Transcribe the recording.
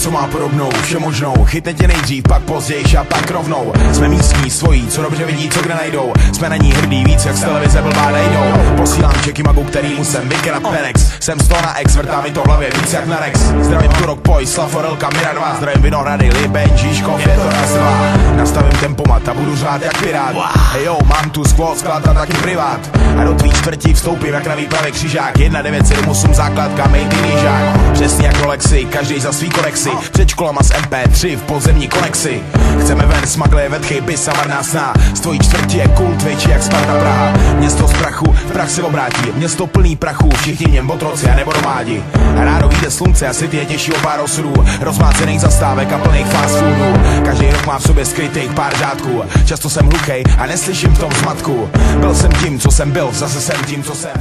co má podobnou, všemožnou. Chytne tě nejdřív, pak později a pak rovnou. Jsme místní, svojí, co dobře vidí, co kde najdou. Jsme na ní hrdí víc, jak z televize blbá nejdou. Posílám čeky magu, který musím vykrát Penex. Jsem 100 na ex, vrtá mi to v hlavě víc jak na Rex. Zdravím Turok, Poj, Slaforelka, Mira 2. Zdravím Vinohrady, Libeň, Žižkov, je to raz dva. Nastavím tempomat a budu řád jak pirát. Hey jo, mám tu squad, sklad a taky privát. A do tvý čtvrtí vstoupím jak na výpravě křižák. 1978 základka, made in Jižák. Přesně jak Rolexy, každý za svý konexy. Před školama z MP3 v podzemní konexi. Chceme ven, smaglé, vetchy, bys a marná sná. Z tvojí čtvrtí je kult větší jak Sparta Praha. Město z prachu, v prach se obrátí. Město plný prachu, všichni v něm otroci a nebo nomádi. A rádo vyjde slunce a city je těžší o pár osudů. Rozmácených zastávek a plných fast foodů. Každý rok má v sobě skrytých pár řádků. Často jsem hluchej a neslyším v tom zmatku. Byl jsem tím, co jsem byl, zase jsem tím, co jsem.